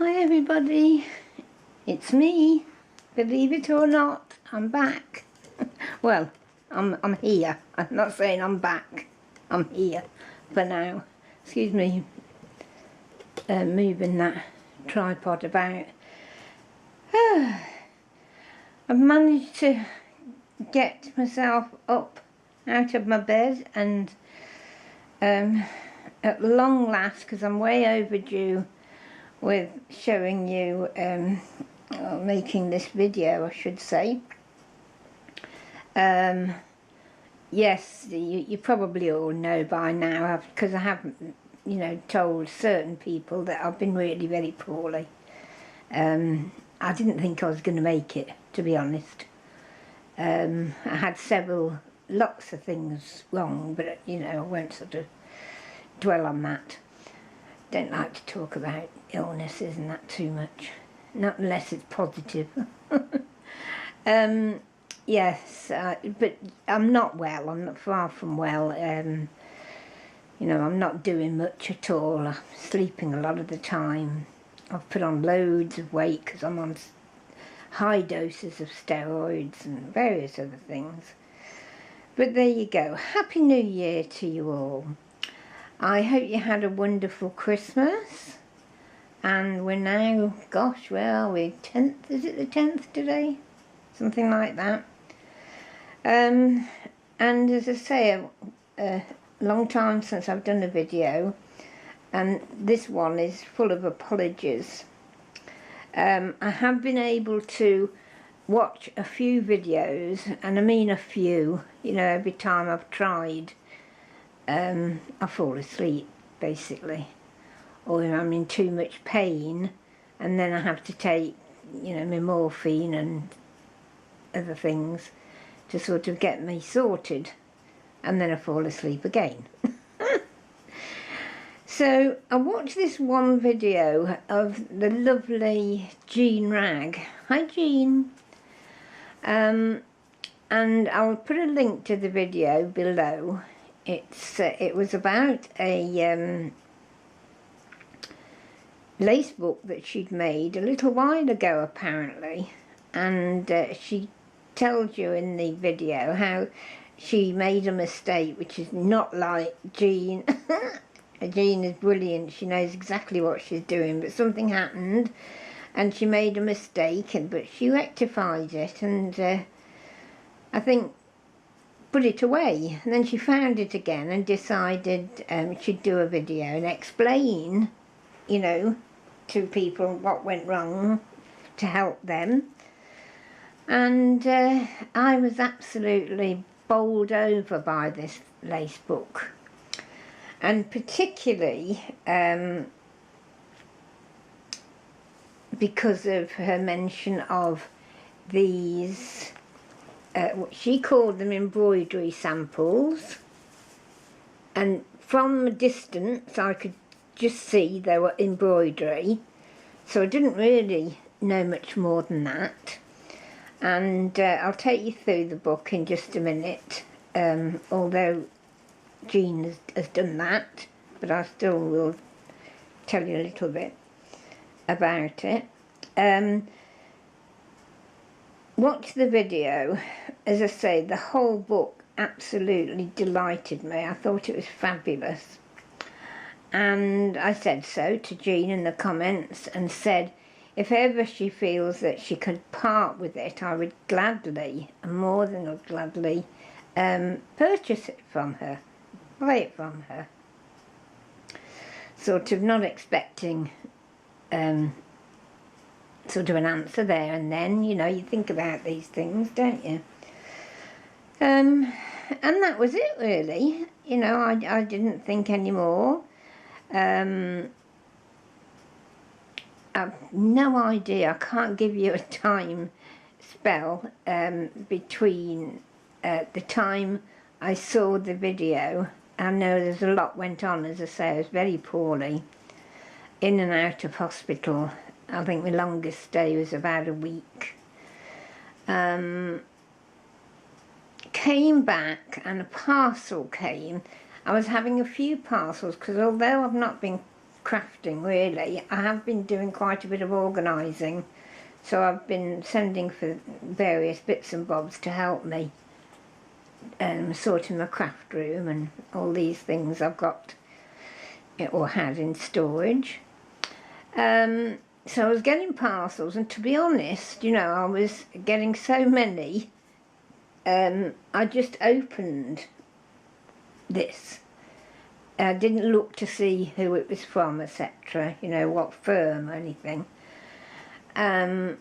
Hi everybody, it's me. Believe it or not, I'm back. Well, I'm here. I'm not saying I'm back. I'm here for now. Excuse me, moving that tripod about. I've managed to get myself up out of my bed and at long last, because I'm way overdue with showing you, making this video I should say. Yes, you probably all know by now, because I haven't, told certain people that I've been really very poorly. I didn't think I was going to make it, to be honest. I had lots of things wrong, but I won't sort of dwell on that. Don't like to talk about illnesses and that too much, not unless it's positive. Yes, but I'm not well. I'm not far from well. I'm not doing much at all. I'm sleeping a lot of the time. I've put on loads of weight because I'm on high doses of steroids and various other things. But there you go. Happy New Year to you all. I hope you had a wonderful Christmas. And we're now, gosh, where are we? 10th? Is it the 10th today? Something like that. And as I say, a long time since I've done a video, and this one is full of apologies. I have been able to watch a few videos, and I mean a few, every time I've tried, I fall asleep, basically. Or I'm in too much pain, and then I have to take, my morphine and other things to sort of get me sorted, and then I fall asleep again. So I watched this one video of the lovely WRAGG. Hi Jean. And I'll put a link to the video below. It was about a lace book that she'd made a little while ago apparently, and she tells you in the video how she made a mistake, which is not like Jean. Jean is brilliant, she knows exactly what she's doing, but something happened and she made a mistake, but she rectified it and I think put it away, and then she found it again and decided she'd do a video and explain, to people what went wrong to help them. And I was absolutely bowled over by this lace book, and particularly because of her mention of these, she called them embroidery samples, and from a distance I could just see they were embroidery, so I didn't really know much more than that. And I'll take you through the book in just a minute, although Jean has done that, but I still will tell you a little bit about it. Watch the video. As I say, the whole book absolutely delighted me. I thought it was fabulous. And I said so to Jean in the comments and said if ever she feels that she could part with it, I would gladly, more than gladly, purchase it from her, buy it from her. Sort of not expecting sort of an answer there and then, you think about these things, don't you? And that was it really, I didn't think any more. I've no idea, I can't give you a time spell between the time I saw the video. I know there's a lot went on, as I say, I was very poorly, in and out of hospital. I think my longest stay was about a week. Came back and a parcel came. I was having a few parcels because although I've not been crafting really. I have been doing quite a bit of organising, so I've been sending for various bits and bobs to help me sorting my craft room and all these things I've got or had in storage. So I was getting parcels, and to be honest, you know, I was getting so many, I just opened this. I didn't look to see who it was from, etc., you know, what firm or anything. And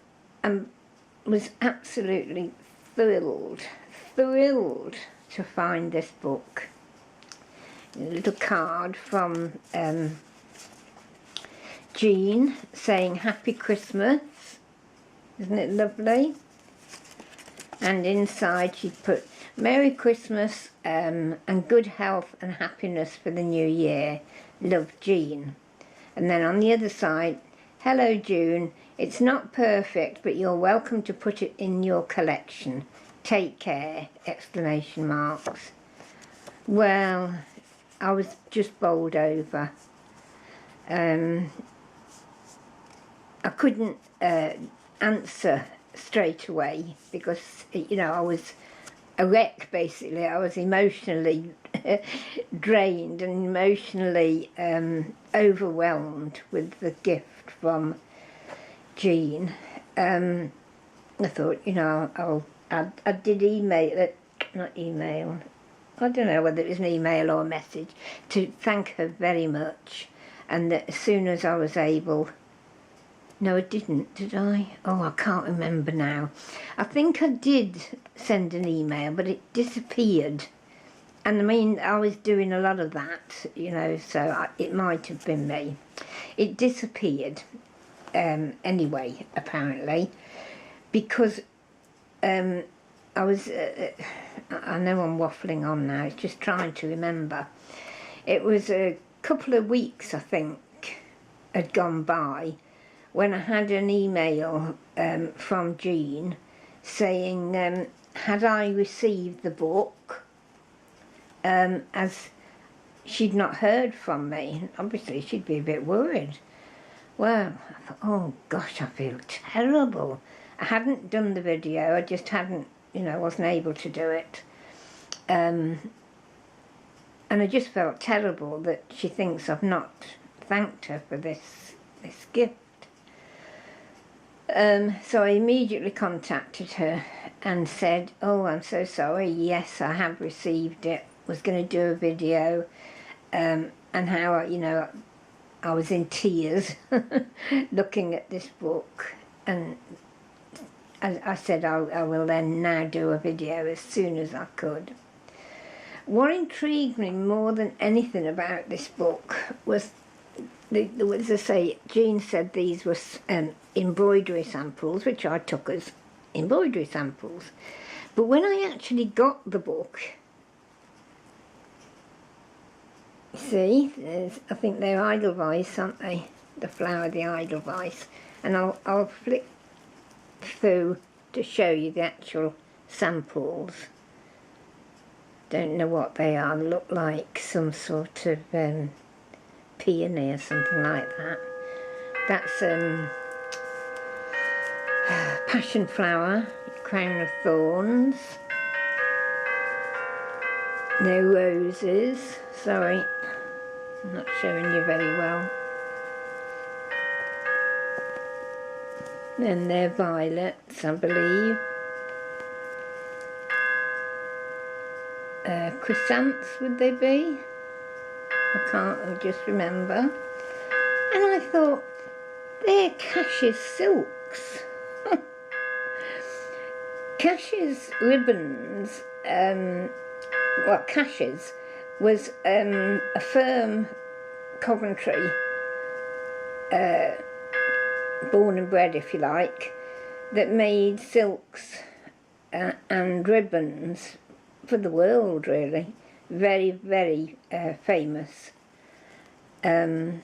was absolutely thrilled to find this book. A little card from Jean saying Happy Christmas. Isn't it lovely? And inside she put Merry Christmas and good health and happiness for the new year. Love, Jean. And then on the other side, hello June, it's not perfect, but you're welcome to put it in your collection. Take care! Exclamation marks. Well, I was just bowled over. I couldn't answer straight away because, you know, I was a wreck basically. I was emotionally drained and emotionally overwhelmed with the gift from Jean. I thought, you know, I did email it, not email, I don't know whether it was an email or a message, to thank her very much, and that as soon as I was able, no I didn't, did I? Oh, I can't remember now. I think I did send an email, but it disappeared. And I mean, I was doing a lot of that, you know, so it might have been me. It disappeared anyway, apparently, because I was, I know I'm waffling on now, it's just trying to remember. It was a couple of weeks, I think, had gone by when I had an email from Jean saying, had I received the book, as she'd not heard from me. Obviously she'd be a bit worried. Well, I thought, oh gosh, I feel terrible. I hadn't done the video, I just hadn't, you know, wasn't able to do it. And I just felt terrible that she thinks I've not thanked her for this gift. So I immediately contacted her and said, oh, I'm so sorry, yes, I have received it, was going to do a video, and how, you know, I was in tears looking at this book, and I said I will then now do a video as soon as I could. What intrigued me more than anything about this book was, as I say, Jean said these were embroidery samples, which I took as embroidery samples. But when I actually got the book, you see, I think they're Edelweiss, aren't they? The flower, the Edelweiss. And I'll flick through to show you the actual samples. Don't know what they are, look like some sort of peony or something like that. That's passion flower, crown of thorns. No roses, sorry, I'm not showing you very well. Then they're violets, I believe. Chrysanths, would they be? I can't just remember. And I thought, they're Cash's silks. Cash's ribbons, well, Cash's was a firm, Coventry, born and bred, if you like, that made silks and ribbons for the world, really. Very, very famous. So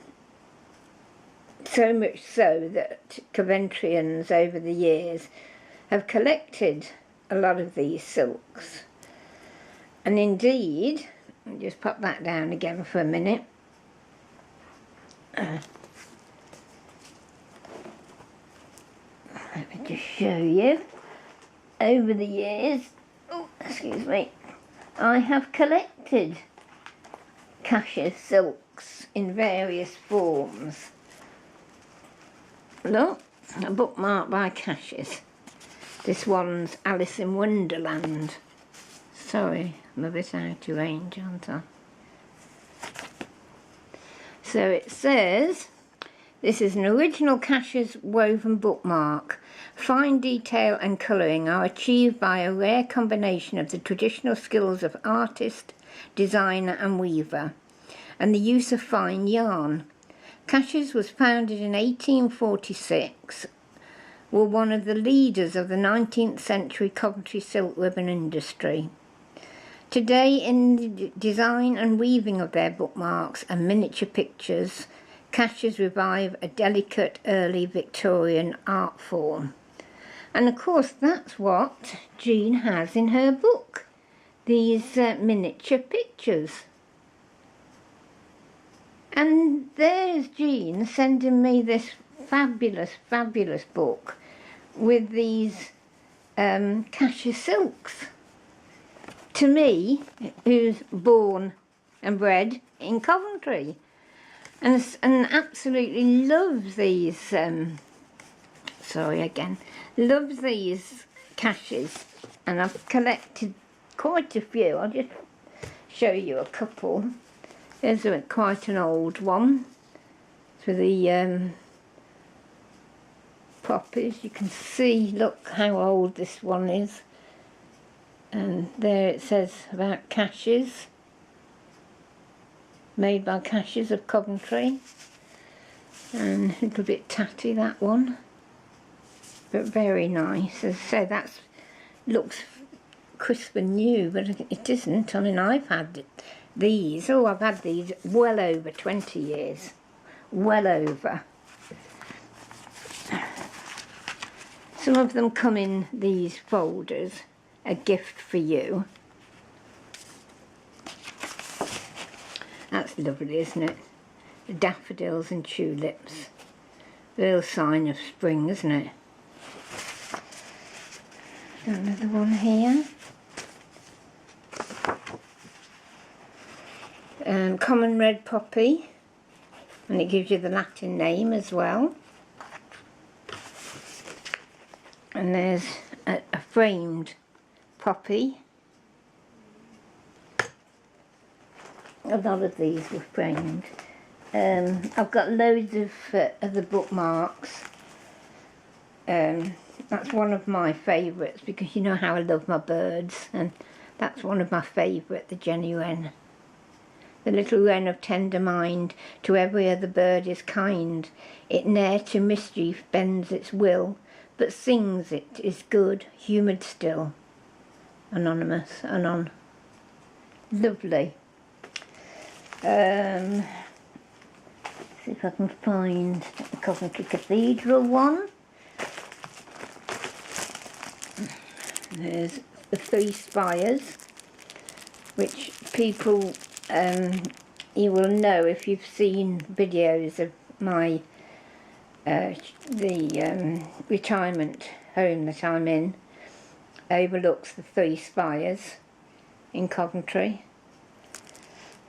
much so that Coventrians over the years have collected a lot of these silks. And indeed, I'll just pop that down again for a minute. Let me just show you. Over the years, oh, excuse me, I have collected cashew silks in various forms. Look, a bookmark by Cashews. This one's Alice in Wonderland. Sorry, I'm a bit out of range, aren't I? So it says, this is an original Cashews woven bookmark. Fine detail and colouring are achieved by a rare combination of the traditional skills of artist, designer and weaver, and the use of fine yarn. Cashews was founded in 1846, were one of the leaders of the 19th century Coventry silk ribbon industry. Today, in the design and weaving of their bookmarks and miniature pictures, Cashews revive a delicate early Victorian art form. And of course that's what Jean has in her book, these miniature pictures. And there's Jean sending me this fabulous, fabulous book with these cashew silks. To me, who's born and bred in Coventry, and absolutely loves these, loves these cashews, and I've collected quite a few. I'll just show you a couple. There's quite an old one for the poppies. You can see, look how old this one is. And there it says about cashews, made by Cashews of Coventry. And a little bit tatty, that one, but very nice. As I say, that looks crisp and new, but it isn't. I mean, I've had these, I've had these well over 20 years, well over. Some of them come in these folders, a gift for you. That's lovely, isn't it? The daffodils and tulips. Real sign of spring, isn't it? Another one here. Common red poppy, and it gives you the Latin name as well. And there's a framed poppy. A lot of these were framed. I've got loads of the bookmarks. That's one of my favourites, because you know how I love my birds, and that's one of my favourite, the Jenny Wren. The little wren of tender mind, to every other bird is kind. It ne'er to mischief bends its will, but sings it is good, humoured still. Anonymous, anon. Lovely. See if I can find the Coventry Cathedral one. There's the Three Spires, which people, you will know if you've seen videos of my retirement home that I'm in. Overlooks the Three Spires in Coventry.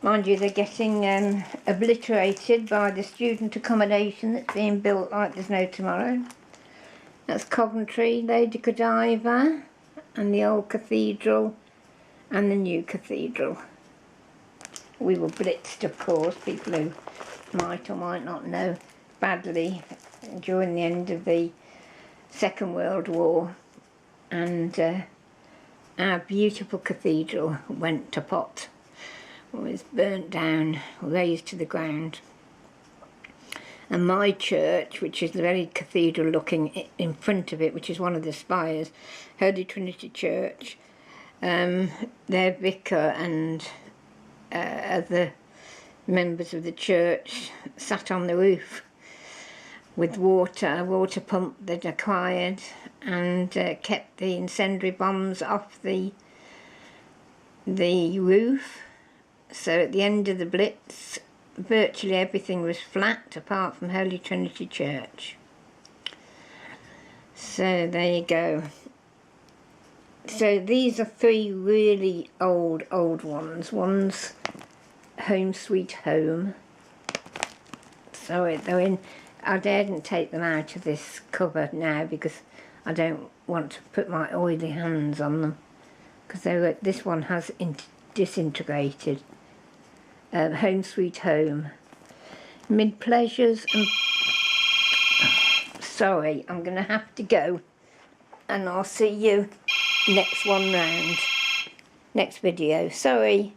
Mind you, they're getting obliterated by the student accommodation that's being built like there's no tomorrow. That's Coventry, Lady Godiva, and the old cathedral and the new cathedral. We were blitzed, of course, people who might or might not know, badly during the end of the Second World War, and our beautiful cathedral went to pot. It was burnt down, razed to the ground. And my church, which is the very cathedral looking in front of it, which is one of the spires, Holy Trinity Church, their vicar and other members of the church sat on the roof with a water pump they'd acquired, and kept the incendiary bombs off the roof. So at the end of the Blitz, virtually everything was flat apart from Holy Trinity Church. So there you go. So these are 3 really old ones. One's Home Sweet Home. Sorry, they're in. I daren't take them out of this cover now because I don't want to put my oily hands on them, because this one has disintegrated. Home Sweet Home. Mid Pleasures and... Sorry, I'm going to have to go, and I'll see you next one round. Next video. Sorry.